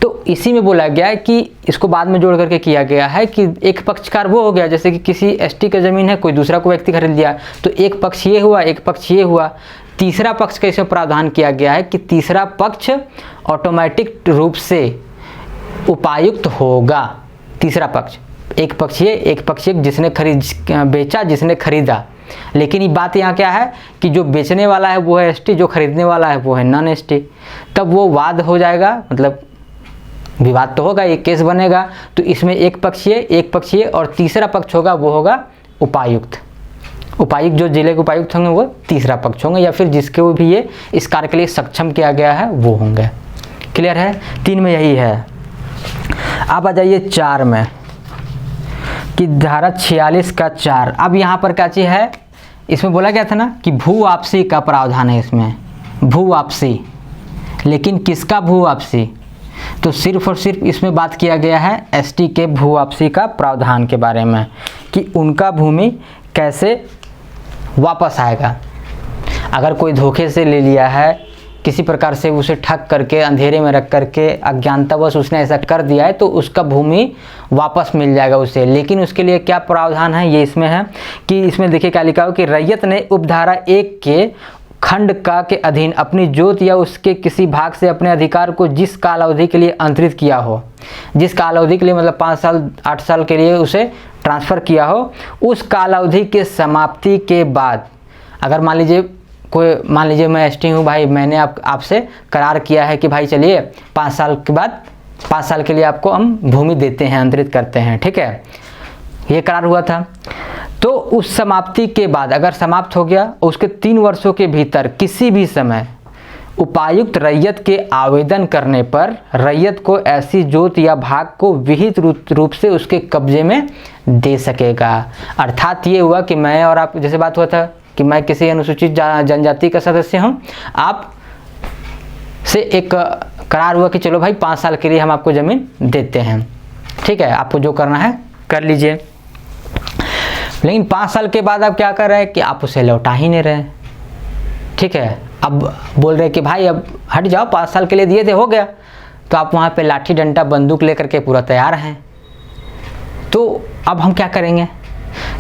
तो इसी में बोला गया है कि इसको बाद में जोड़ करके किया गया है कि एक पक्षकार वो हो गया, जैसे कि किसी एसटी का ज़मीन है, कोई दूसरा को व्यक्ति खरीद लिया, तो एक पक्ष ये हुआ, एक पक्ष ये हुआ। तीसरा पक्ष का इसमें प्रावधान किया गया है कि तीसरा पक्ष ऑटोमेटिक रूप से उपायुक्त होगा। तीसरा पक्ष, एक पक्ष ये, एक पक्ष एक, जिसने बेचा, जिसने खरीदा। लेकिन ये बात यहाँ क्या है कि जो बेचने वाला है वो है एसटी, जो खरीदने वाला है वो है नॉन एसटी। तब वो वाद हो जाएगा, मतलब विवाद तो होगा, एक केस बनेगा। तो इसमें एक पक्षीय, एक पक्षीय और तीसरा पक्ष होगा वो होगा उपायुक्त। उपायुक्त जो जिले के उपायुक्त होंगे वो तीसरा पक्ष होंगे, या फिर जिसके भी ये इस कार्य के लिए सक्षम किया गया है वो होंगे। क्लियर है? 3 में यही है। अब आ जाइए 4 में कि धारा 46 का 4। अब यहाँ पर क्या चीज़ है, इसमें बोला गया था ना कि भू वापसी का प्रावधान है इसमें, भू वापसी। लेकिन किसका भू वापसी, तो सिर्फ और सिर्फ इसमें बात किया गया है एसटी के भू वापसी का प्रावधान के बारे में कि उनका भूमि कैसे वापस आएगा। अगर कोई धोखे से ले लिया है, किसी प्रकार से उसे ठग करके, अंधेरे में रख करके, अज्ञानतावश उसने ऐसा कर दिया है, तो उसका भूमि वापस मिल जाएगा उसे। लेकिन उसके लिए क्या प्रावधान है, ये इसमें है कि इसमें देखिए क्या लिखा हो कि रैयत ने उपधारा 1 के खंड का के अधीन अपनी जोत या उसके किसी भाग से अपने अधिकार को जिस काल अवधि के लिए अंतरित किया हो, जिस काल अवधि के लिए मतलब 5 साल 8 साल के लिए उसे ट्रांसफ़र किया हो, उस काल अवधि के समाप्ति के बाद, अगर मान लीजिए मैं एसटी हूँ भाई, मैंने आपसे करार किया है कि भाई चलिए 5 साल के बाद 5 साल के लिए आपको हम भूमि देते हैं, अंतरित करते हैं, ठीक है, ये करार हुआ था। तो उस समाप्ति के बाद अगर समाप्त हो गया, उसके 3 वर्षों के भीतर किसी भी समय उपायुक्त रैयत के आवेदन करने पर रैयत को ऐसी जोत या भाग को विहित रूप से उसके कब्जे में दे सकेगा। अर्थात ये हुआ कि मैं और आप, जैसे बात हुआ था कि मैं किसी अनुसूचित जनजाति का सदस्य हूँ, आप से एक करार हुआ कि चलो भाई 5 साल के लिए हम आपको ज़मीन देते हैं, ठीक है, आपको जो करना है कर लीजिए। लेकिन 5 साल के बाद आप क्या कर रहे हैं कि आप उसे लौटा ही नहीं रहे, ठीक है। अब बोल रहे कि भाई अब हट जाओ, 5 साल के लिए दिए थे, हो गया। तो आप वहाँ पे लाठी डंडा बंदूक लेकर के पूरा तैयार हैं। तो अब हम क्या करेंगे,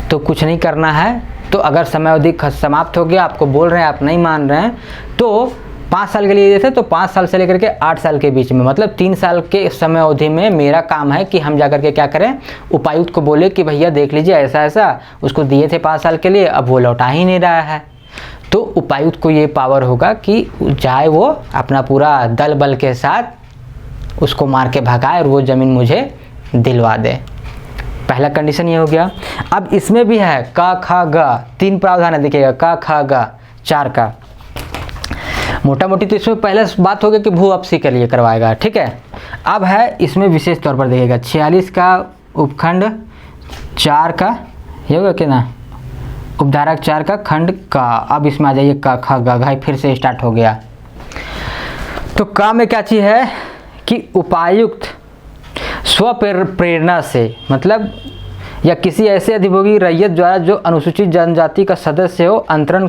तो कुछ नहीं करना है। तो अगर समय अवधि समाप्त हो गया, आपको बोल रहे हैं, आप नहीं मान रहे हैं, तो 5 साल के लिए दिए थे, तो 5 साल से लेकर के 8 साल के बीच में, मतलब 3 साल के समय अवधि में मेरा काम है कि हम जाकर के क्या करें, उपायुक्त को बोले कि भैया देख लीजिए ऐसा ऐसा, उसको दिए थे 5 साल के लिए, अब वो लौटा ही नहीं रहा है। तो उपायुक्त को ये पावर होगा कि चाहे वो अपना पूरा दल बल के साथ उसको मार के भगाए और वो ज़मीन मुझे दिलवा दे। पहला कंडीशन ये हो गया। अब इसमें भी है का खा गा, 3 प्रावधान है, देखिएगा का खा गा 4 का। मोटा मोटी तो इसमें पहले बात हो गया कि भू वापसी के लिए करवाएगा, ठीक है। अब है इसमें विशेष तौर पर देखिएगा 46 का उपखंड 4 का, ये होगा कि ना, उपधारक 4 का खंड का। अब इसमें आ जाइए का खा गा, घाई फिर से स्टार्ट हो गया। तो का में क्या चीज़ है कि उपायुक्त स्व प्रेरणा से, मतलब या किसी ऐसे अधिभोगी रैयत द्वारा जो अनुसूचित जनजाति का सदस्य हो, अंतरण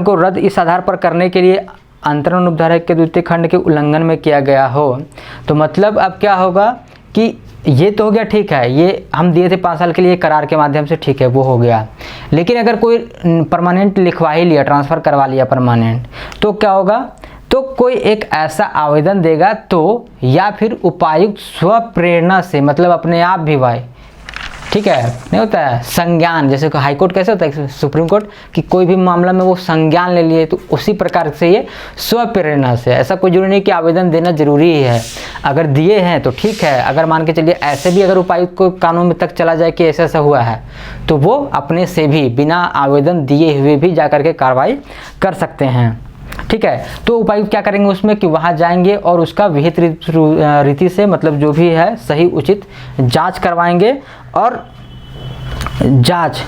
को रद्द इस आधार पर करने के लिए अंतरण उपधारक के द्वितीय खंड के उल्लंघन में किया गया हो। तो मतलब अब क्या होगा कि ये तो हो गया, ठीक है, ये हम दिए थे 5 साल के लिए करार के माध्यम से, ठीक है, वो हो गया। लेकिन अगर कोई परमानेंट लिखवा ही लिया, ट्रांसफ़र करवा लिया परमानेंट, तो क्या होगा, तो कोई एक ऐसा आवेदन देगा तो, या फिर उपायुक्त स्व प्रेरणा से, मतलब अपने आप भी भाई, ठीक है, नहीं होता है संज्ञान, जैसे कि हाई कोर्ट कैसे होता है, सुप्रीम कोर्ट, कि कोई भी मामला में वो संज्ञान ले लिए, तो उसी प्रकार से ये स्व प्रेरणा से। ऐसा कोई जरूरी नहीं कि आवेदन देना जरूरी ही है, अगर दिए हैं तो ठीक है। अगर मान के चलिए ऐसे भी अगर उपायुक्त को कानून में तक चला जाए कि ऐसा ऐसा हुआ है, तो वो अपने से भी बिना आवेदन दिए हुए भी जा करके कार्रवाई कर सकते हैं, ठीक है। तो उपायुक्त क्या करेंगे उसमें कि वहाँ जाएंगे और उसका विहित रीति से, मतलब जो भी है सही उचित जांच करवाएंगे, और जांच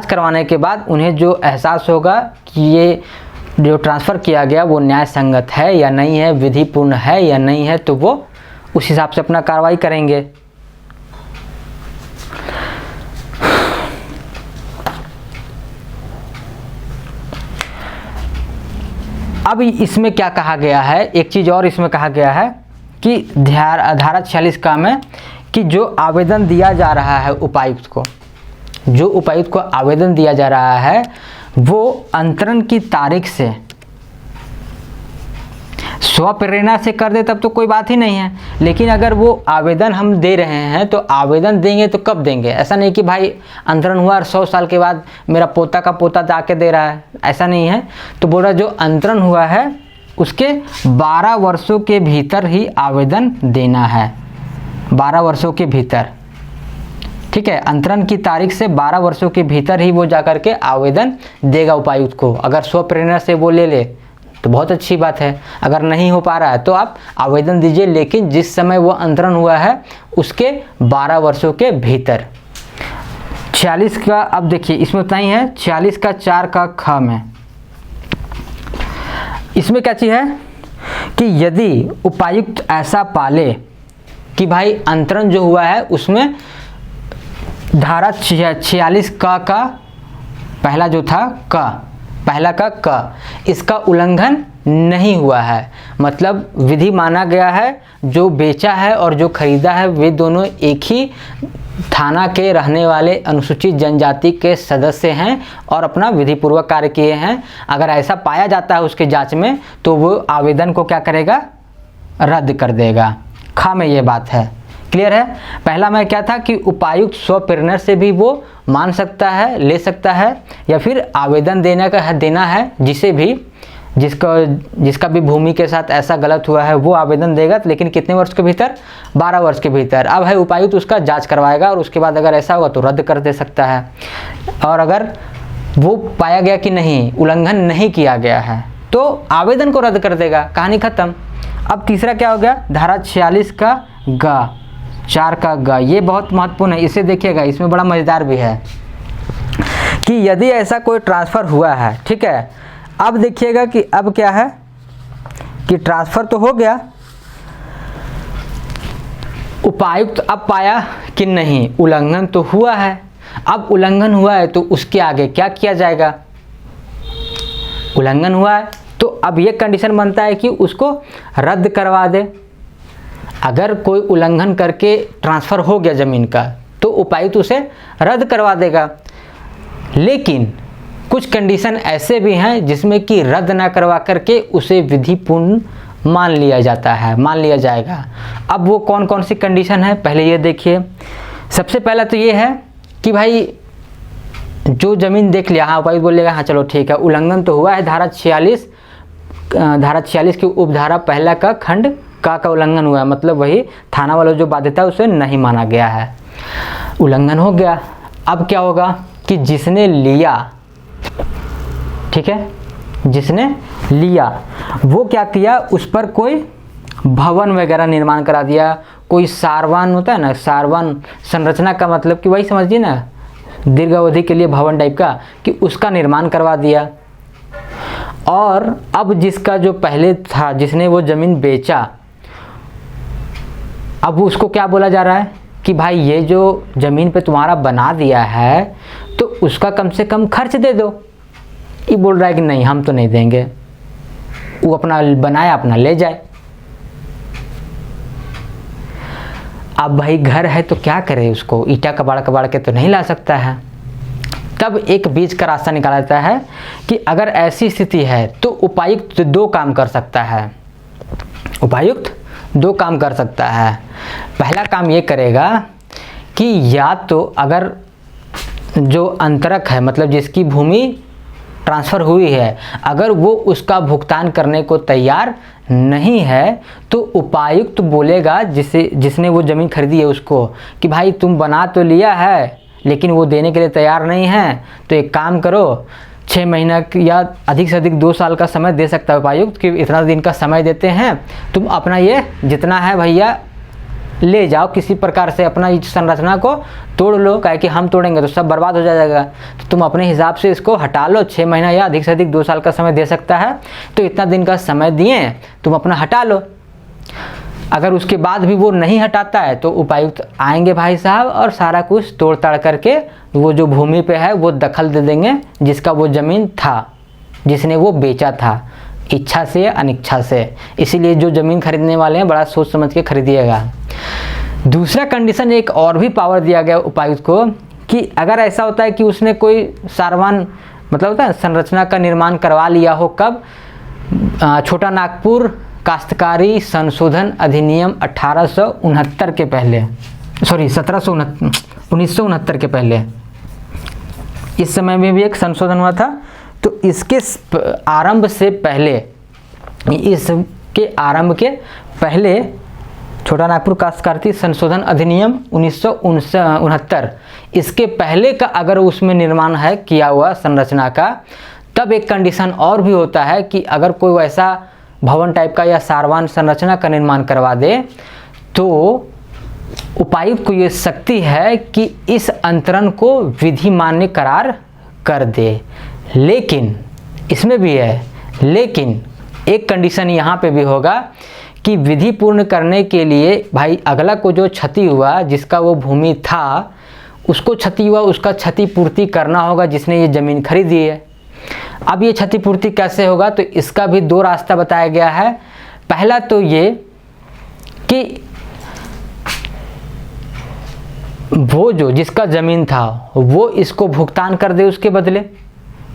करवाने के बाद उन्हें जो एहसास होगा कि ये जो ट्रांसफ़र किया गया वो न्याय संगत है या नहीं है, विधिपूर्ण है या नहीं है, तो वो उस हिसाब से अपना कार्रवाई करेंगे। अब इसमें क्या कहा गया है, एक चीज़ और इसमें कहा गया है कि धारा 46 का में कि जो आवेदन दिया जा रहा है उपायुक्त को, जो उपायुक्त को आवेदन दिया जा रहा है वो अंतरण की तारीख से स्व प्रेरणा से कर दे तब तो कोई बात ही नहीं है। लेकिन अगर वो आवेदन हम दे रहे हैं तो आवेदन देंगे तो कब देंगे, ऐसा नहीं कि भाई अंतरण हुआ और 100 साल के बाद मेरा पोता का पोता जाके दे रहा है, ऐसा नहीं है। तो बोल रहा जो अंतरण हुआ है उसके 12 वर्षों के भीतर ही आवेदन देना है, 12 वर्षों के भीतर, ठीक है। अंतरण की तारीख से 12 वर्षों के भीतर ही वो जाकर के आवेदन देगा उपायुक्त को। अगर स्व प्रेरणा से वो ले ले तो बहुत अच्छी बात है, अगर नहीं हो पा रहा है तो आप आवेदन दीजिए, लेकिन जिस समय वो अंतरण हुआ है उसके 12 वर्षों के भीतर। 46 का अब देखिए इसमें उतना ही है, 46 का 4 का ख में इसमें क्या चीज़ है कि यदि उपायुक्त ऐसा पाले कि भाई अंतरण जो हुआ है उसमें धारा 46 का पहला जो था पहला का क, इसका उल्लंघन नहीं हुआ है, मतलब विधि माना गया है, जो बेचा है और जो खरीदा है वे दोनों एक ही थाना के रहने वाले अनुसूचित जनजाति के सदस्य हैं और अपना विधिपूर्वक कार्य किए हैं। अगर ऐसा पाया जाता है उसके जांच में तो वो आवेदन को क्या करेगा, रद्द कर देगा। खा में ये बात है, क्लियर है। पहला में क्या था कि उपायुक्त स्व प्रेरणा से भी वो मान सकता है, ले सकता है, या फिर आवेदन देना है जिसे भी जिसका भी भूमि के साथ ऐसा गलत हुआ है वो आवेदन देगा, लेकिन कितने वर्ष के भीतर, 12 वर्ष के भीतर। अब है उपायुक्त उसका जांच करवाएगा और उसके बाद अगर ऐसा होगा तो रद्द कर दे सकता है। और अगर वो पाया गया कि नहीं, उल्लंघन नहीं किया गया है, तो आवेदन को रद्द कर देगा, कहानी खत्म। अब तीसरा क्या हो गया, धारा 46 का ग, 4 का ग, ये बहुत महत्वपूर्ण है, इसे देखिएगा, इसमें बड़ा मज़ेदार भी है कि यदि ऐसा कोई ट्रांसफ़र हुआ है, ठीक है। अब देखिएगा कि अब क्या है कि ट्रांसफ़र तो हो गया, उपायुक्त अब पाया कि नहीं, उल्लंघन तो हुआ है। अब उल्लंघन हुआ है तो उसके आगे क्या किया जाएगा, उल्लंघन हुआ है तो अब ये कंडीशन बनता है कि उसको रद्द करवा दे। अगर कोई उल्लंघन करके ट्रांसफ़र हो गया ज़मीन का तो उपायुक्त उसे रद्द करवा देगा, लेकिन कुछ कंडीशन ऐसे भी हैं जिसमें कि रद्द ना करवा करके उसे विधिपूर्ण मान लिया जाता है, मान लिया जाएगा। अब वो कौन कौन सी कंडीशन है पहले ये देखिए। सबसे पहला तो ये है कि भाई जो ज़मीन देख लिया, हाँ उपायुक्त बोलेगा हाँ चलो ठीक है, उल्लंघन तो हुआ है धारा 46 की उपधारा पहला का खंड का उल्लंघन हुआ है, मतलब वही थाना वाला जो बाध्यता है उसे नहीं माना गया है, उल्लंघन हो गया। अब क्या होगा कि जिसने लिया, ठीक है, जिसने लिया वो क्या किया, उस पर कोई भवन वगैरह निर्माण करा दिया, कोई सारवान होता है ना, सारवान संरचना का मतलब कि वही समझिए ना, दीर्घ अवधि के लिए भवन टाइप का, कि उसका निर्माण करवा दिया। और अब जिसका जो पहले था, जिसने वो ज़मीन बेचा, अब उसको क्या बोला जा रहा है कि भाई ये जो ज़मीन पे तुम्हारा बना दिया है तो उसका कम से कम खर्च दे दो। ये बोल रहा है कि नहीं हम तो नहीं देंगे, वो अपना बनाया अपना ले जाए। अब भाई घर है तो क्या करे, उसको ईंटा कबाड़ के तो नहीं ला सकता है। तब एक बीच का रास्ता निकाला जाता है कि अगर ऐसी स्थिति है तो उपायुक्त दो काम कर सकता है, उपायुक्त दो काम कर सकता है। पहला काम ये करेगा कि या तो अगर जो अंतरक है, मतलब जिसकी भूमि ट्रांसफ़र हुई है, अगर वो उसका भुगतान करने को तैयार नहीं है तो उपायुक्त बोलेगा जिसने वो ज़मीन खरीदी है उसको कि भाई तुम बना तो लिया है लेकिन वो देने के लिए तैयार नहीं है, तो एक काम करो 6 महीना या अधिक से अधिक 2 साल का समय दे सकता है उपायुक्त कि इतना दिन का समय देते हैं, तुम अपना ये जितना है भैया ले जाओ, किसी प्रकार से अपना इस संरचना को तोड़ लो, काहे कि हम तोड़ेंगे तो सब बर्बाद हो जाएगा, तो तुम अपने हिसाब से इसको हटा लो। 6 महीना या अधिक से अधिक 2 साल का समय दे सकता है, तो इतना दिन का समय दिए तुम अपना हटा लो। अगर उसके बाद भी वो नहीं हटाता है तो उपायुक्त आएंगे भाई साहब और सारा कुछ तोड़ ताड़ करके वो जो भूमि पे है वो दखल दे देंगे जिसका वो ज़मीन था, जिसने वो बेचा था, इच्छा से या अनिच्छा से। इसीलिए जो ज़मीन खरीदने वाले हैं बड़ा सोच समझ के खरीदिएगा। दूसरा कंडीशन, एक और भी पावर दिया गया उपायुक्त को कि अगर ऐसा होता है कि उसने कोई सारवान मतलब होता है संरचना का निर्माण करवा लिया हो, कब, छोटा नागपुर काश्तकारी संशोधन अधिनियम 1869 के पहले, सॉरी 1969 के पहले, इस समय में भी एक संशोधन हुआ था। तो इसके आरंभ से पहले, इसके आरंभ के पहले छोटा नागपुर काश्तकारी संशोधन अधिनियम 1969, इसके पहले का अगर उसमें निर्माण है किया हुआ संरचना का, तब एक कंडीशन और भी होता है कि अगर कोई वैसा भवन टाइप का या सारवान संरचना का निर्माण करवा दे तो उपायुक्त को ये शक्ति है कि इस अंतरण को विधि मान्य करार कर दे। लेकिन इसमें भी है, लेकिन एक कंडीशन यहाँ पे भी होगा कि विधि पूर्ण करने के लिए भाई अगला को जो क्षति हुआ, जिसका वो भूमि था उसको क्षति हुआ, उसका क्षतिपूर्ति करना होगा जिसने ये ज़मीन खरीदी है। अब ये क्षतिपूर्ति कैसे होगा, तो इसका भी 2 रास्ता बताया गया है। पहला तो ये कि वो जो जिसका ज़मीन था वो इसको भुगतान कर दे उसके बदले,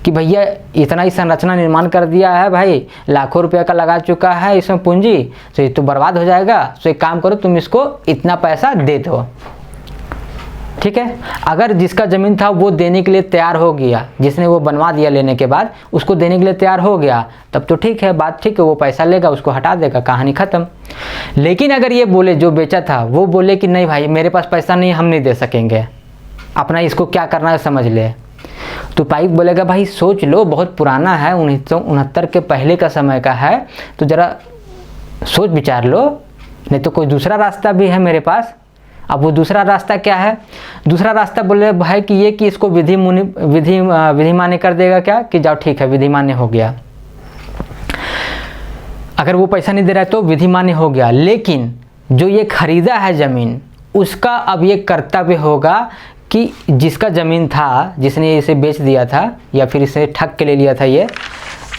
कि भैया इतना ही संरचना निर्माण कर दिया है भाई, लाखों रुपया का लगा चुका है इसमें पूंजी, तो ये तो बर्बाद हो जाएगा, तो एक काम करो तुम इसको इतना पैसा दे दो। ठीक है, अगर जिसका ज़मीन था वो देने के लिए तैयार हो गया, जिसने वो बनवा दिया लेने के बाद उसको देने के लिए तैयार हो गया, तब तो ठीक है, बात ठीक है, वो पैसा लेगा, उसको हटा देगा, कहानी ख़त्म। लेकिन अगर ये बोले, जो बेचा था वो बोले कि नहीं भाई मेरे पास पैसा नहीं, हम नहीं दे सकेंगे, अपना इसको क्या करना है समझ ले, तो उपायुक्त बोलेगा भाई सोच लो, बहुत पुराना है, 1969 के पहले का समय का है, तो ज़रा सोच विचार लो, नहीं तो कोई दूसरा रास्ता भी है मेरे पास। अब वो दूसरा रास्ता क्या है, दूसरा रास्ता बोले भाई कि ये कि इसको विधि मान्य कर देगा, क्या कि जाओ ठीक है विधि मान्य हो गया, अगर वो पैसा नहीं दे रहा है तो विधि मान्य हो गया। लेकिन जो ये खरीदा है ज़मीन, उसका अब ये कर्तव्य होगा कि जिसका ज़मीन था, जिसने इसे बेच दिया था या फिर इसे ठग के ले लिया था ये,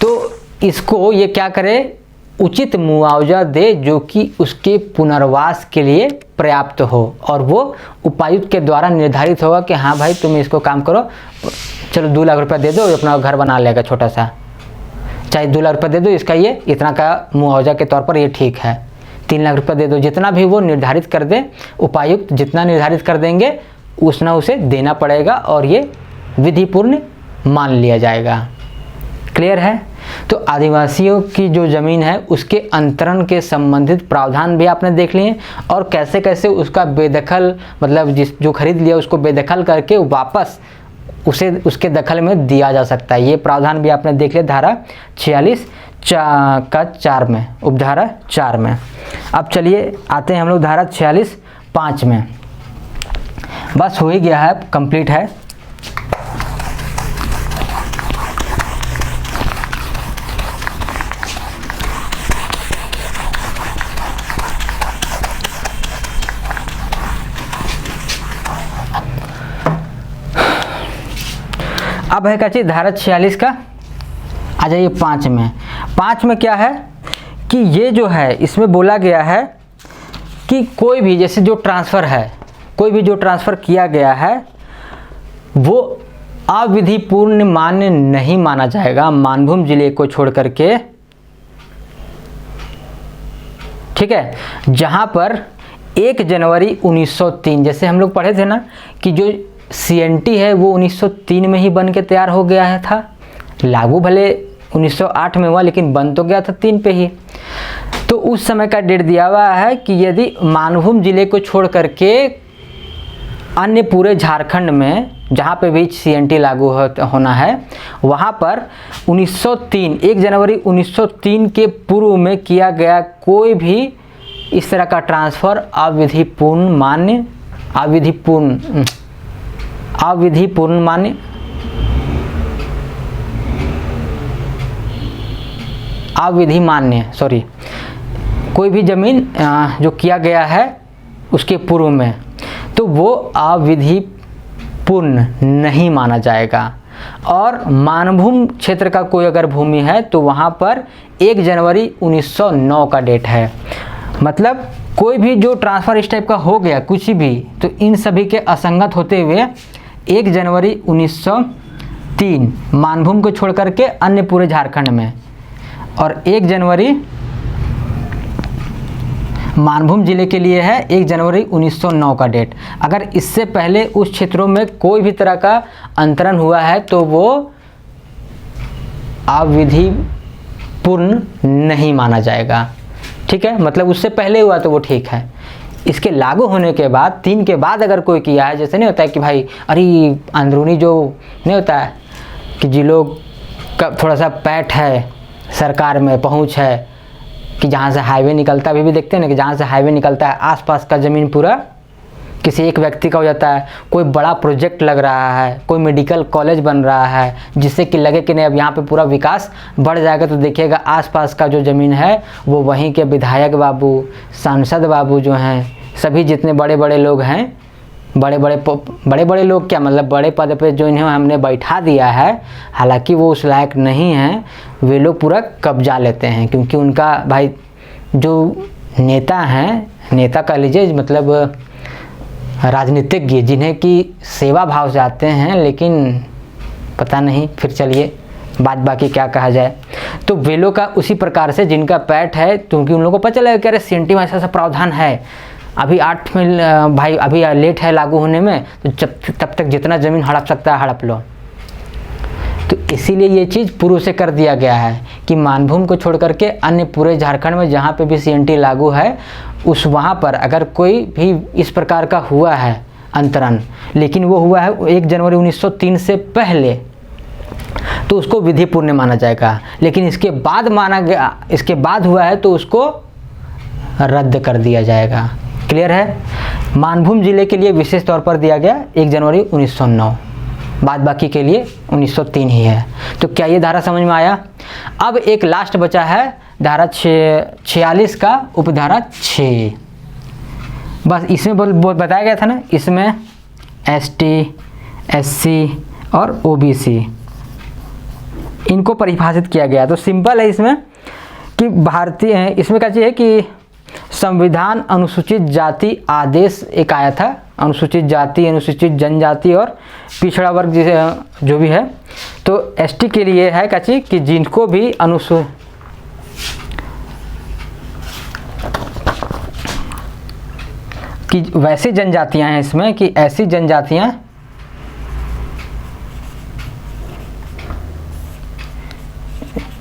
तो इसको ये क्या करे, उचित मुआवजा दे जो कि उसके पुनर्वास के लिए पर्याप्त हो, और वो उपायुक्त के द्वारा निर्धारित होगा कि हाँ भाई तुम इसको काम करो, चलो 2 लाख रुपया दे दो, अपना घर बना लेगा छोटा सा, चाहे 2 लाख रुपया दे दो, इसका ये इतना का मुआवजा के तौर पर ये ठीक है, 3 लाख रुपया दे दो, जितना भी वो निर्धारित कर दे, उपायुक्त जितना निर्धारित कर देंगे उतना उसे देना पड़ेगा और ये विधिपूर्ण मान लिया जाएगा। क्लियर है? तो आदिवासियों की जो ज़मीन है उसके अंतरण के संबंधित प्रावधान भी आपने देख लिए और कैसे कैसे उसका बेदखल, मतलब जो खरीद लिया उसको बेदखल करके वापस उसे उसके दखल में दिया जा सकता है। ये प्रावधान भी आपने देख लिया धारा 46 का 4 में, उपधारा 4 में। अब चलिए आते हैं हम लोग धारा 46(5) में। बस हो ही गया है, कंप्लीट है। अब है क्या चीज़ धारा 46 का, आ जाइए 5 में। 5 में क्या है कि ये जो है इसमें बोला गया है कि कोई भी जैसे जो ट्रांसफ़र है, कोई भी जो ट्रांसफ़र किया गया है वो अविधिपूर्ण मान्य नहीं माना जाएगा मानभूम जिले को छोड़ करके, ठीक है। जहाँ पर 1 जनवरी 1903, जैसे हम लोग पढ़े थे ना कि जो CNT है वो 1903 में ही बन के तैयार हो गया है था, लागू भले 1908 में हुआ लेकिन बन तो गया था 3 पे ही। तो उस समय का डेट दिया हुआ है कि यदि मानभूम जिले को छोड़ करके अन्य पूरे झारखंड में जहाँ पे भी CNT लागू होना है वहाँ पर 1903 1 जनवरी 1903 के पूर्व में किया गया कोई भी इस तरह का ट्रांसफ़र अविधिपूर्ण मान्य कोई भी ज़मीन जो किया गया है उसके पूर्व में, तो वो अविधिपूर्ण नहीं माना जाएगा। और मानभूम क्षेत्र का कोई अगर भूमि है तो वहाँ पर 1 जनवरी 1909 का डेट है। मतलब कोई भी जो ट्रांसफ़र इस टाइप का हो गया कुछ भी, तो इन सभी के असंगत होते हुए 1 जनवरी 1903 मानभूम को छोड़ करके अन्य पूरे झारखंड में, और 1 जनवरी मानभूम जिले के लिए है 1 जनवरी 1909 का डेट। अगर इससे पहले उस क्षेत्रों में कोई भी तरह का अंतरण हुआ है तो वो अविधिपूर्ण नहीं माना जाएगा, ठीक है। मतलब उससे पहले हुआ तो वो ठीक है, इसके लागू होने के बाद 3 के बाद अगर कोई किया है, जैसे नहीं होता है कि भाई अरे अंदरूनी जो नहीं होता है कि जिलों का थोड़ा सा पैठ है, सरकार में पहुंच है कि जहाँ से हाईवे निकलता है, अभी भी देखते हैं ना कि जहाँ से हाईवे निकलता है आसपास का ज़मीन पूरा किसी एक व्यक्ति का हो जाता है। कोई बड़ा प्रोजेक्ट लग रहा है, कोई मेडिकल कॉलेज बन रहा है जिससे कि लगे कि नहीं अब यहाँ पे पूरा विकास बढ़ जाएगा, तो देखिएगा आसपास का जो ज़मीन है वो वहीं के विधायक बाबू, सांसद बाबू जो हैं, सभी जितने बड़े बड़े लोग हैं, बड़े बड़े लोग क्या मतलब बड़े पद पे जो इन्हें हमने बैठा दिया है, हालांकि वो उस लायक नहीं हैं, वे लोग पूरा कब्जा लेते हैं। क्योंकि उनका भाई जो नेता हैं, नेता कह लीजिए मतलब राजनीतिज्ञ जिन्हें कि सेवा भाव से आते हैं, लेकिन पता नहीं, फिर चलिए बात बाकी क्या कहा जाए। तो वे लोग का उसी प्रकार से जिनका पैठ है, क्योंकि उन लोगों को पता चला कि अरे CNT में ऐसा प्रावधान है, अभी 8 में भाई अभी लेट है लागू होने में, तो तब तक जितना ज़मीन हड़प सकता है हड़प लो। तो इसीलिए ये चीज़ पूर्व से कर दिया गया है कि मानभूम को छोड़ करके अन्य पूरे झारखंड में जहाँ पे भी CNT लागू है उस वहाँ पर अगर कोई भी इस प्रकार का हुआ है अंतरण, लेकिन वो हुआ है 1 जनवरी 1903 से पहले, तो उसको विधिपूर्ण माना जाएगा। लेकिन इसके बाद माना गया, इसके बाद हुआ है तो उसको रद्द कर दिया जाएगा। क्लियर है। मानभूम जिले के लिए विशेष तौर पर दिया गया 1 जनवरी 1909, बाद बाकी के लिए 1903 ही है। तो क्या ये धारा समझ में आया। अब एक लास्ट बचा है धारा 46 का उपधारा 6। बस इसमें बताया गया था ना, इसमें ST, SC और OBC इनको परिभाषित किया गया। तो सिंपल है इसमें कि भारतीय, इसमें क्या चाहिए कि संविधान अनुसूचित जाति आदेश एक आया था, अनुसूचित जाति, अनुसूचित जनजाति और पिछड़ा वर्ग जिसे जो भी है। तो ST के लिए है क्या चाहिए कि जिनको भी कि वैसी जनजातियां हैं इसमें कि ऐसी जनजातियां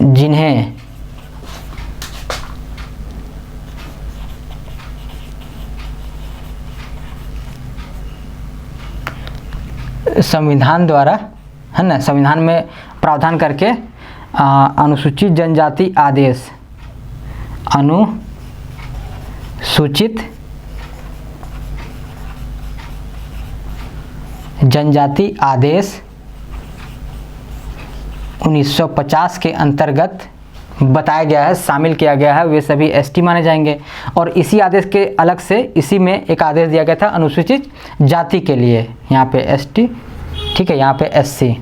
जिन्हें संविधान द्वारा, है ना, संविधान में प्रावधान करके अनुसूचित जनजाति आदेश, अनुसूचित जनजाति आदेश 1950 के अंतर्गत बताया गया है, शामिल किया गया है, वे सभी एसटी माने जाएंगे। और इसी आदेश के अलग से इसी में एक आदेश दिया गया था अनुसूचित जाति के लिए, यहाँ पे एसटी, ठीक है, यहाँ पे एससी,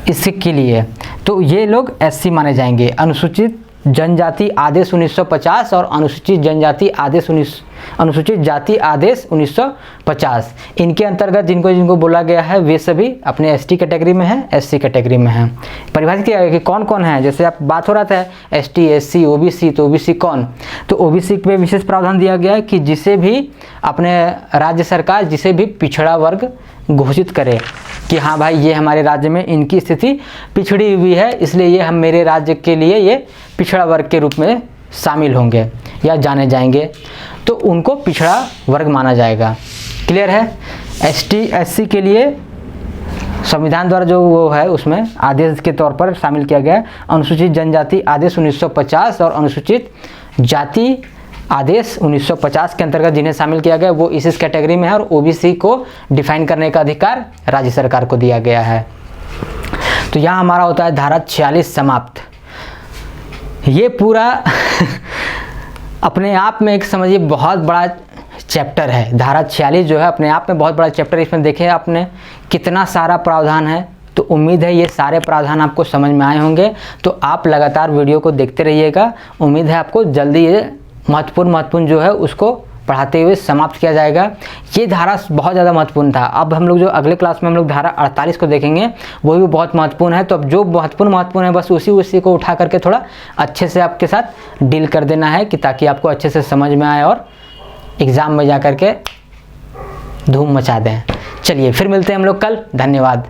इसके लिए तो ये लोग एससी माने जाएंगे। अनुसूचित जनजाति आदेश 1950 और अनुसूचित जाति आदेश 1950, इनके अंतर्गत जिनको बोला गया है वे सभी अपने एसटी कैटेगरी में हैं, एससी कैटेगरी में हैं। परिभाषित किया गया कि कौन कौन है, जैसे आप बात हो रहा था एसटी, एससी, ओबीसी, तो ओबीसी कौन, तो ओबीसी पे विशेष प्रावधान दिया गया है कि जिसे भी अपने राज्य सरकार जिसे भी पिछड़ा वर्ग घोषित करे कि हाँ भाई ये हमारे राज्य में इनकी स्थिति पिछड़ी हुई है, इसलिए ये हम मेरे राज्य के लिए ये पिछड़ा वर्ग के रूप में शामिल होंगे या जाने जाएंगे, तो उनको पिछड़ा वर्ग माना जाएगा। क्लियर है। एसटी एससी के लिए संविधान द्वारा जो वो है उसमें आदेश के तौर पर शामिल किया गया अनुसूचित जनजाति आदेश 1950 और अनुसूचित जाति आदेश 1950 के अंतर्गत जिन्हें शामिल किया गया वो इस कैटेगरी में है, और ओबीसी को डिफाइन करने का अधिकार राज्य सरकार को दिया गया है। तो यहाँ हमारा होता है धारा 46 समाप्त। ये पूरा अपने आप में एक समझिए बहुत बड़ा चैप्टर है। धारा 46 जो है अपने आप में बहुत बड़ा चैप्टर, इसमें देखें आपने कितना सारा प्रावधान है। तो उम्मीद है ये सारे प्रावधान आपको समझ में आए होंगे, तो आप लगातार वीडियो को देखते रहिएगा। उम्मीद है आपको जल्दी ये महत्वपूर्ण जो है उसको पढ़ाते हुए समाप्त किया जाएगा। ये धारा बहुत ज़्यादा महत्वपूर्ण था। अब हम लोग जो अगले क्लास में हम लोग धारा 48 को देखेंगे वो भी बहुत महत्वपूर्ण है। तो अब जो महत्वपूर्ण है बस उसी को उठा करके थोड़ा अच्छे से आपके साथ डील कर देना है कि ताकि आपको अच्छे से समझ में आए और एग्ज़ाम में जा कर के धूम मचा दें। चलिए फिर मिलते हैं हम लोग कल। धन्यवाद।